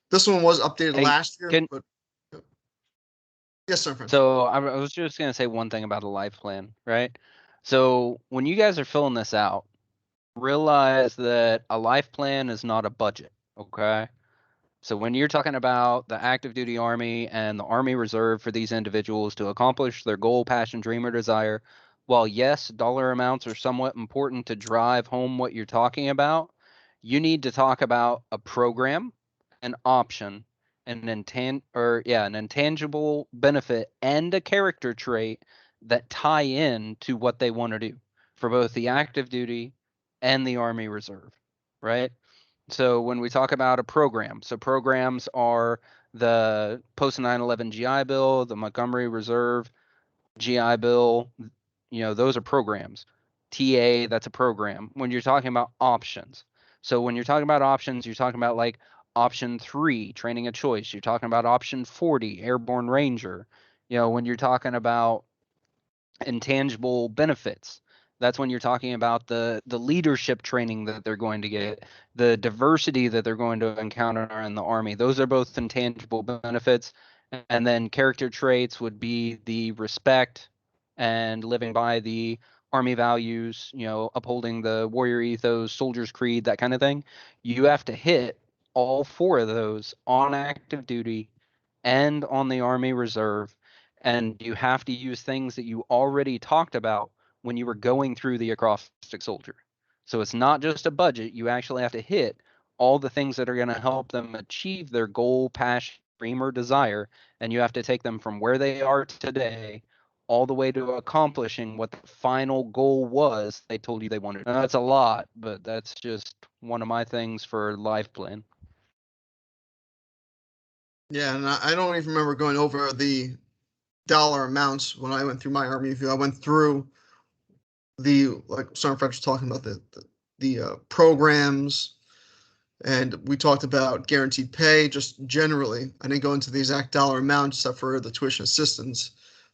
Speaker 1: This one was updated last year, but yes, sir.
Speaker 4: So I was just gonna say one thing about a life plan, right? So when you guys are filling this out, realize that a life plan is not a budget, okay? So when you're talking about the active duty Army and the Army Reserve for these individuals to accomplish their goal, passion, dream, or desire, while yes, dollar amounts are somewhat important to drive home what you're talking about, you need to talk about a program, an option, an intangible benefit, and a character trait that tie in to what they want to do for both the active duty and the Army Reserve, right? So when we talk about a program, so programs are the post 9/11 GI Bill, the Montgomery Reserve GI Bill, those are programs. TA, that's a program. When you're talking about options, so when you're talking about options, you're talking about like option 3, training of choice. You're talking about option 40, airborne ranger. When you're talking about intangible benefits, that's when you're talking about the leadership training that they're going to get, the diversity that they're going to encounter in the Army. Those are both intangible benefits. And then character traits would be the respect and living by the Army values, upholding the warrior ethos, soldier's creed, that kind of thing. You have to hit all 4 of those on active duty and on the Army Reserve. And you have to use things that you already talked about when you were going through the acrostic soldier. So it's not just a budget. You actually have to hit all the things that are going to help them achieve their goal, passion, dream, or desire. And you have to take them from where they are today all the way to accomplishing what the final goal was they told you they wanted. Now, that's a lot, but that's just one of my things for life plan.
Speaker 1: Yeah, and I don't even remember going over the dollar amounts when I went through my Army review. I went through like Sergeant French was talking about the programs, and we talked about guaranteed pay just generally. I didn't go into the exact dollar amount except for the tuition assistance,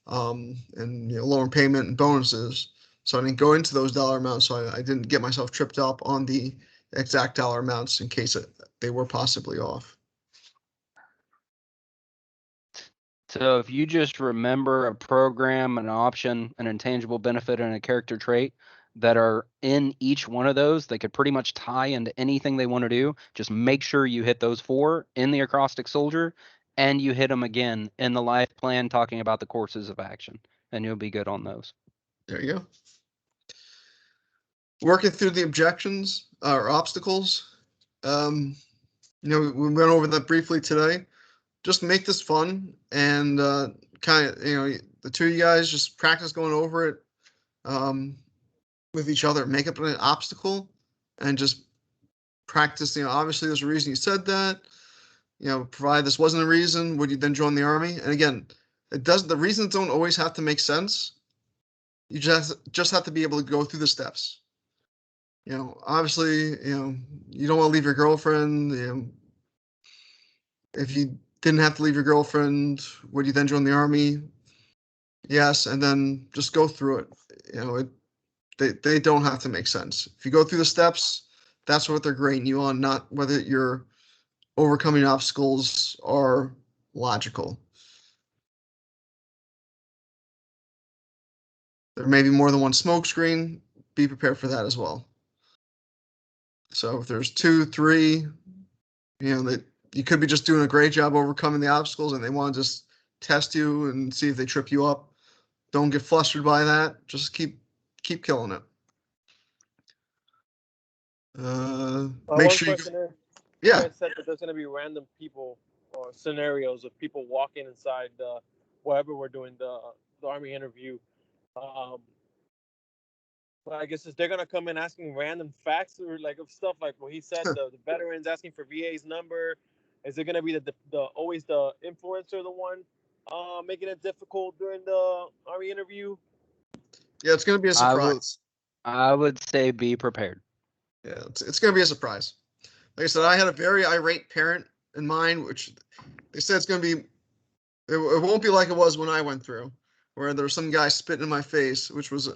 Speaker 1: and loan payment and bonuses. So I didn't go into those dollar amounts, so I didn't get myself tripped up on the exact dollar amounts in case they were possibly off.
Speaker 4: So if you just remember a program, an option, an intangible benefit, and a character trait that are in each one of those, they could pretty much tie into anything they want to do. Just make sure you hit those 4 in the acrostic soldier, and you hit them again in the life plan talking about the courses of action, and you'll be good on those.
Speaker 1: There you go. Working through the objections or obstacles. We went over that briefly today. Just make this fun and kind of, the two of you guys just practice going over it with each other. Make up an obstacle and just practice. Obviously there's a reason you said that. Provide this wasn't a reason, would you then join the Army? And again, the reasons don't always have to make sense. You just have to be able to go through the steps. Obviously, you don't want to leave your girlfriend. If you didn't have to leave your girlfriend, would you then join the Army? Yes, and then just go through it. They don't have to make sense. If you go through the steps, that's what they're grading you on, not whether you're overcoming obstacles are logical. There may be more than one smoke screen. Be prepared for that as well. So if there's 2, 3, that you could be just doing a great job overcoming the obstacles and they want to just test you and see if they trip you up. Don't get flustered by that. Just keep killing it. Make sure
Speaker 3: you guys said that there's going to be random people or scenarios of people walking inside wherever we're doing the Army interview. But I guess they're going to come in asking random facts or of stuff like what he said, the veterans asking for VA's number. Is it going to be always the influencer, the one making it difficult during the Army interview?
Speaker 1: Yeah, it's going to be a surprise.
Speaker 4: I would say be prepared.
Speaker 1: Yeah, it's going to be a surprise. Like I said, I had a very irate parent in mind, which they said it's going to be, it won't be like it was when I went through, where there was some guy spitting in my face, which was,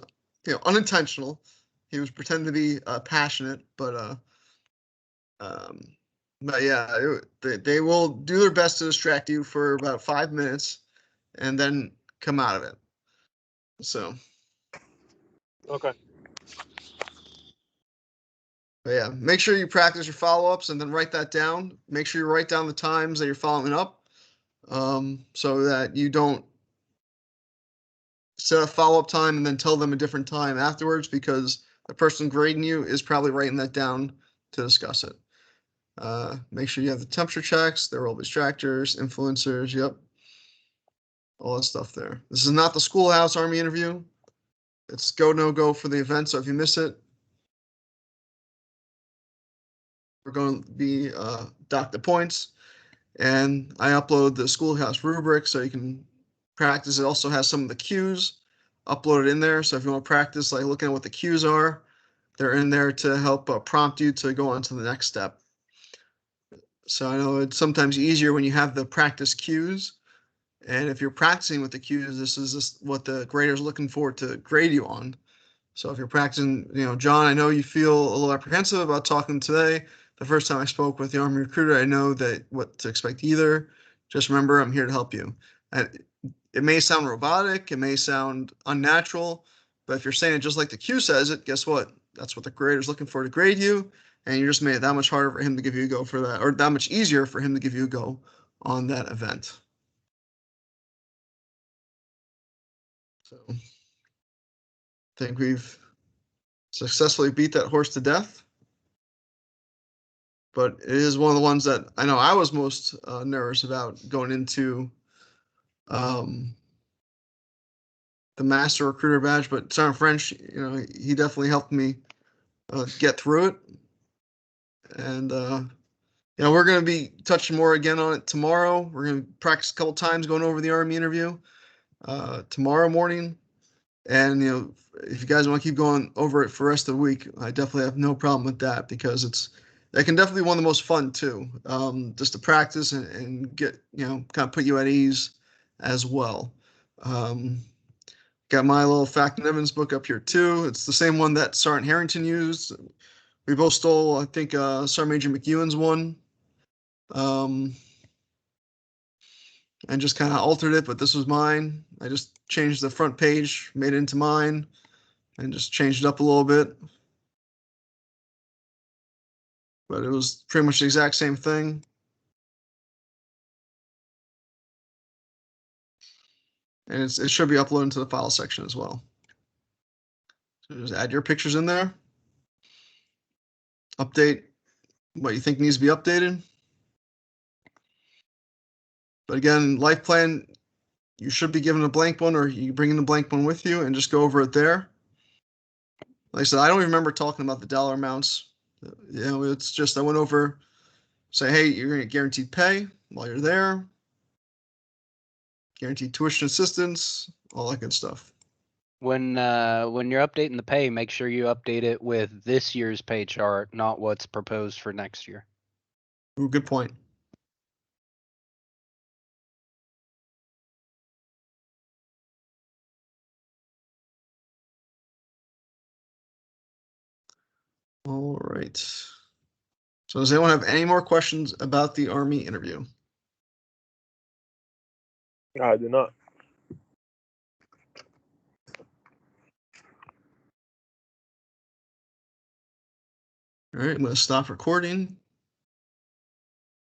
Speaker 1: unintentional. He was pretending to be passionate, but yeah, they will do their best to distract you for about 5 minutes and then come out of it. So.
Speaker 3: Okay.
Speaker 1: But yeah, make sure you practice your follow-ups and then write that down. Make sure you write down the times that you're following up so that you don't set a follow-up time and then tell them a different time afterwards, because the person grading you is probably writing that down to discuss it. Make sure you have the temperature checks. There will be distractors, influencers. Yep. All that stuff there. This is not the Schoolhouse Army interview. It's go, no go for the event. So if you miss it, we're going to be dock the points. And I upload the Schoolhouse rubric so you can practice. It also has some of the cues uploaded in there. So if you want to practice looking at what the cues are, they're in there to help prompt you to go on to the next step. So I know it's sometimes easier when you have the practice cues. And if you're practicing with the cues, this is what the grader's looking for to grade you on. So if you're practicing, John, I know you feel a little apprehensive about talking today. The first time I spoke with the Army recruiter, I know what to expect either. Just remember, I'm here to help you. And it may sound robotic, it may sound unnatural, but if you're saying it just like the cue says it, guess what? That's what the grader's looking for to grade you. And you just made it that much harder for him to give you a go for that, or that much easier for him to give you a go on that event. So I think we've successfully beat that horse to death. But it is one of the ones that I know I was most nervous about going into the Master Recruiter badge. But Sergeant French, he definitely helped me get through it. And we're going to be touching more again on it tomorrow. We're going to practice a couple times going over the Army interview tomorrow morning. And if you guys want to keep going over it for the rest of the week, I definitely have no problem with that, because it can definitely be one of the most fun too. Just to practice and get, kind of put you at ease as well. Got my little Fact and Evans book up here too. It's the same one that Sergeant Harrington used. We both stole, I think, Sergeant Major McEwen's one. And just kind of altered it, but this was mine. I just changed the front page, made it into mine, and just changed it up a little bit. But it was pretty much the exact same thing. And it should be uploaded to the file section as well. So just add your pictures in there. Update what you think needs to be updated. But again, life plan, you should be given a blank one, or you bring in the blank one with you and just go over it there. Like I said, I don't even remember talking about the dollar amounts. It's just I went over, say, hey, you're going to get guaranteed pay while you're there, guaranteed tuition assistance, all that good stuff.
Speaker 4: When you're updating the pay, make sure you update it with this year's pay chart, not what's proposed for next year.
Speaker 1: Ooh, good point. All right. So does anyone have any more questions about the Army interview?
Speaker 3: I do not.
Speaker 1: All right, I'm going to stop recording.